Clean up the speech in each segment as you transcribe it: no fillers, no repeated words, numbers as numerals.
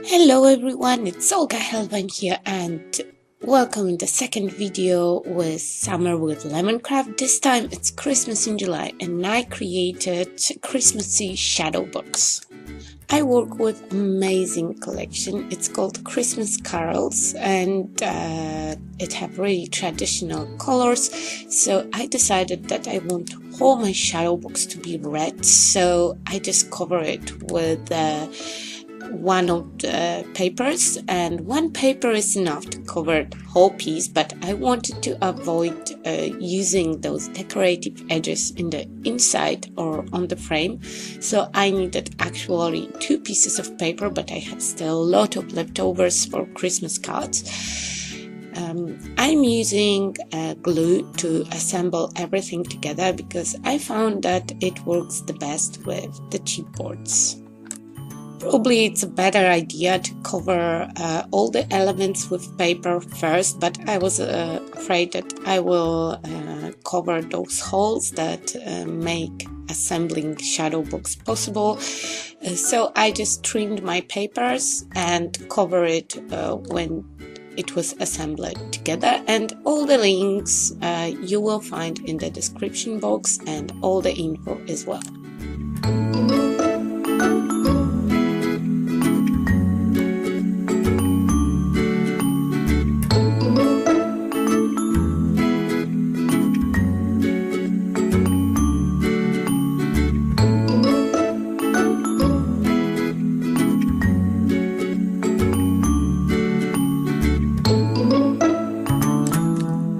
Hello everyone, it's Olga Heldwein here and welcome in the second video with Summer with Lemoncraft. This time it's Christmas in July and I created Christmassy Shadowbox. I work with amazing collection. It's called Cristmas Carols and it have really traditional colors. So I decided that I want all my Shadowbox to be red. So I just cover it with one of the papers, and one paper is enough to cover the whole piece, but I wanted to avoid using those decorative edges in the inside or on the frame, so I needed actually two pieces of paper, but I had still a lot of leftovers for Christmas cards. I'm using glue to assemble everything together because I found that it works the best with the chipboards. Probably it's a better idea to cover all the elements with paper first, but I was afraid that I will cover those holes that make assembling Shadowbox possible. So I just trimmed my papers and cover it when it was assembled together, and all the links you will find in the description box and all the info as well.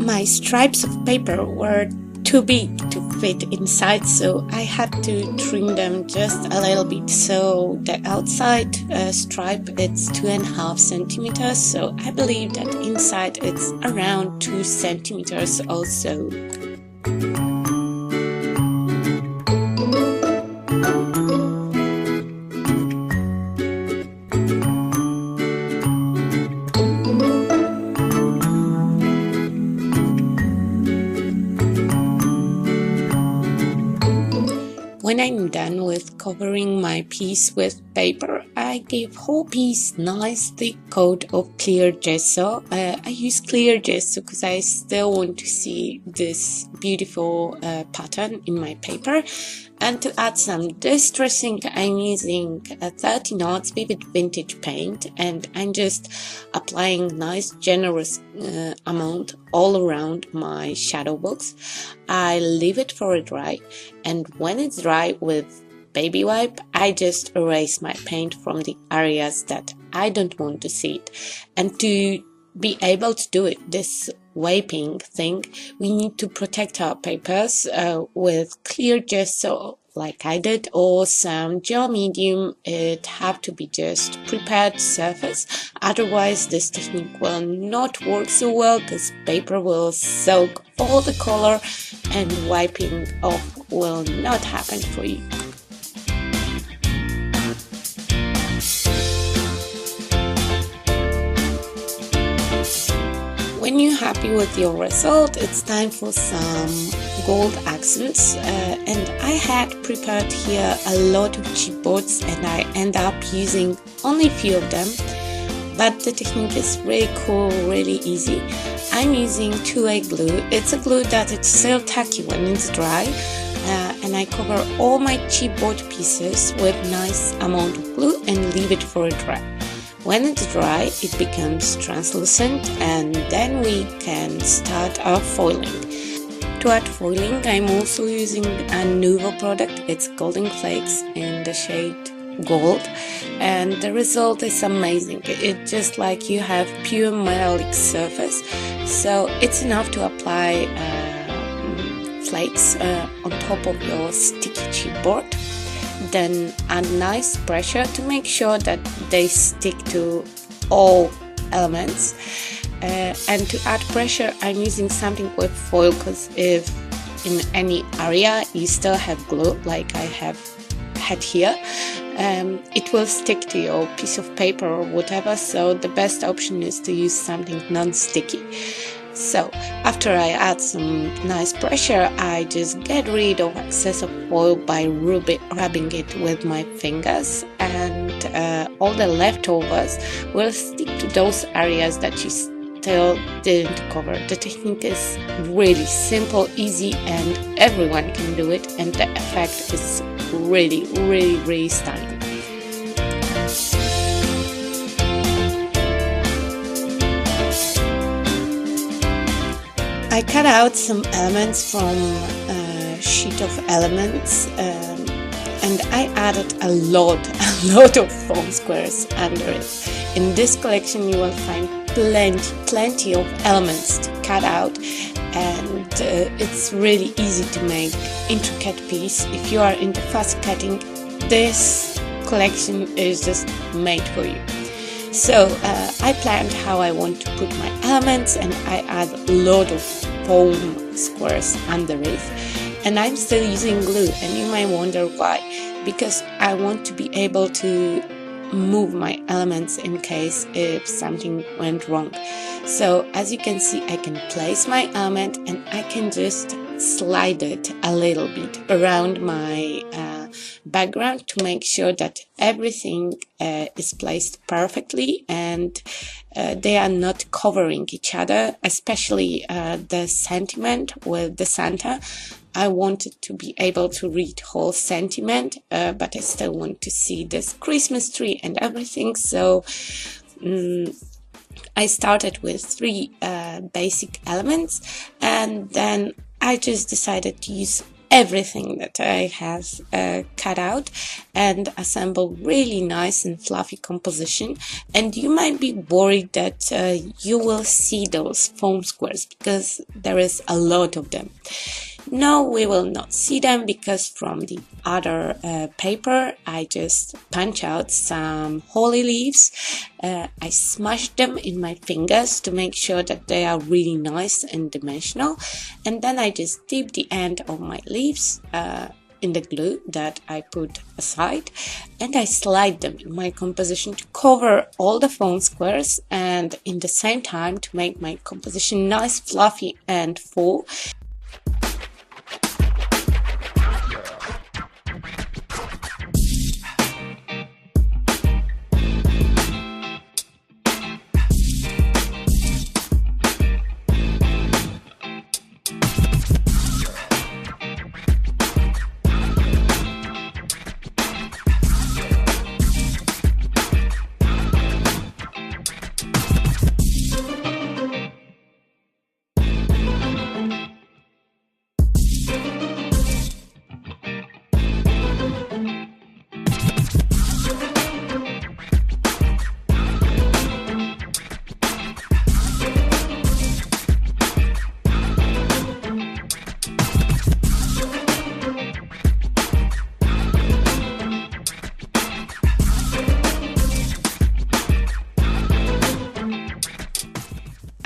My stripes of paper were too big to fit inside, so I had to trim them just a little bit. So the outside stripe it's 2.5 centimeters, so I believe that inside it's around 2 centimeters also. When I'm done with covering my piece with paper, I give whole piece nice thick coat of clear gesso. I use clear gesso because I still want to see this beautiful pattern in my paper. And to add some distressing, I'm using a 30 knots vivid vintage paint, and I'm just applying nice generous amount all around my Shadowbox. I leave it for a dry, and when it's dry with baby wipe, I just erase my paint from the areas that I don't want to see it. And to be able to do it, this wiping thing, we need to protect our papers with clear gesso like I did, or some gel medium. It have to be just prepared surface, otherwise this technique will not work so well because paper will soak all the color and wiping off will not happen for you. When you're happy with your result, it's time for some gold accents, and I had prepared here a lot of chipboards and I end up using only a few of them, but the technique is really cool, really easy. I'm using 2A glue. It's a glue that it's still tacky when it's dry, and I cover all my chipboard pieces with nice amount of glue and leave it for a dry. When it's dry, it becomes translucent, and then we can start our foiling. To add foiling, I'm also using a Nuvo product. It's Golden Flakes in the shade Gold, and the result is amazing. It's just like you have pure metallic surface, so it's enough to apply flakes on top of your sticky chipboard. Then add nice pressure to make sure that they stick to all elements, and to add pressure I'm using something with foil, because if in any area you still have glue like I have had here, it will stick to your piece of paper or whatever, so the best option is to use something non-sticky. So after I add some nice pressure, I just get rid of excess of foil by rubbing it with my fingers, and all the leftovers will stick to those areas that you still didn't cover. The technique is really simple, easy, and everyone can do it, and the effect is really stunning. I cut out some elements from a sheet of elements, and I added a lot of foam squares under it. In this collection you will find plenty of elements to cut out, and it's really easy to make intricate piece. If you are into fast cutting, this collection is just made for you. So I planned how I want to put my elements, and I add a lot of foam squares under it, and I'm still using glue, and you might wonder why. Because I want to be able to move my elements in case if something went wrong. So as you can see, I can place my element and I can just slide it a little bit around my background to make sure that everything is placed perfectly and they are not covering each other, especially the sentiment with the Santa. I wanted to be able to read whole sentiment, but I still want to see this Christmas tree and everything. So I started with 3 basic elements, and then I just decided to use everything that I have cut out and assemble really nice and fluffy composition. And you might be worried that you will see those foam squares because there is a lot of them. No, we will not see them because from the other paper I just punch out some holly leaves. I smash them in my fingers to make sure that they are really nice and dimensional, and then I just dip the end of my leaves in the glue that I put aside, and I slide them in my composition to cover all the foam squares, and in the same time to make my composition nice, fluffy and full.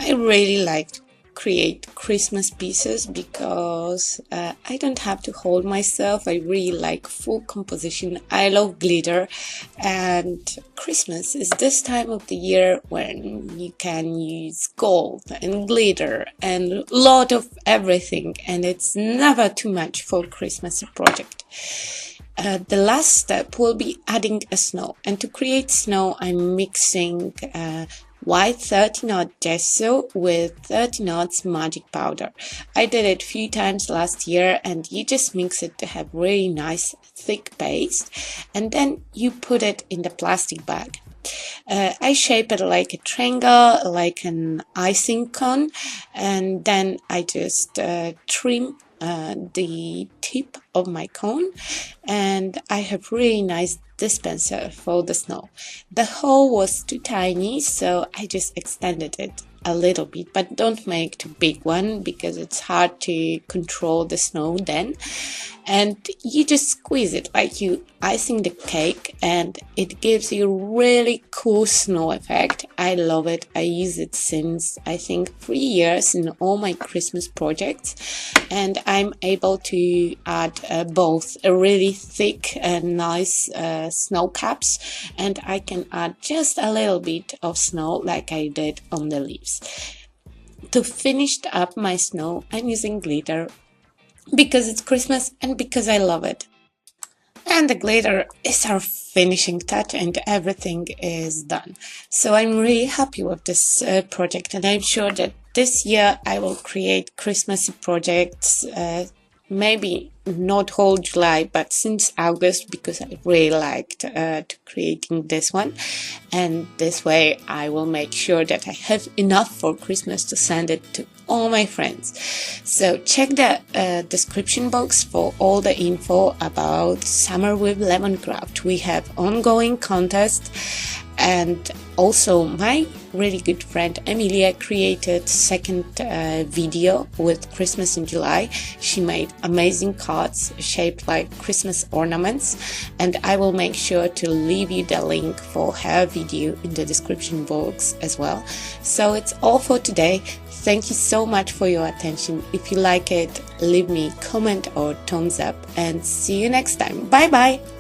I really like to create Christmas pieces because I don't have to hold myself. I really like full composition. I love glitter, and Christmas is this time of the year when you can use gold and glitter and a lot of everything, and it's never too much for Christmas project. The last step will be adding a snow, and to create snow I'm mixing white 30-knot gesso with 30-knots magic powder. I did it a few times last year, and you just mix it to have really nice thick paste, and then you put it in the plastic bag. I shape it like a triangle, like an icing cone, and then I just trim the tip of my cone, and I have really nice dispenser for the snow. The hole was too tiny, so I just extended it a little bit, but don't make too big one because it's hard to control the snow then. And you just squeeze it like you icing the cake, and it gives you really cool snow effect. I love it. I use it since I think 3 years in all my Christmas projects, and I'm able to add both a really thick and nice snow caps, and I can add just a little bit of snow like I did on the leaves. to finish up my snow, I'm using glitter because it's Christmas and because I love it. And the glitter is our finishing touch and everything is done. So I'm really happy with this project, and I'm sure that this year I will create Christmassy projects, maybe not whole July, but since August, because I really liked creating this one. And this way I will make sure that I have enough for Christmas to send it to all my friends. So check the description box for all the info about Summer with Lemon Craft. We have ongoing contest, and also my really good friend Emilia created second video with Christmas in July. She made amazing cards shaped like Christmas ornaments, and I will make sure to leave you the link for her video in the description box as well. So it's all for today. Thank you so much for your attention. If you like it, leave me a comment or thumbs up, and see you next time. Bye bye.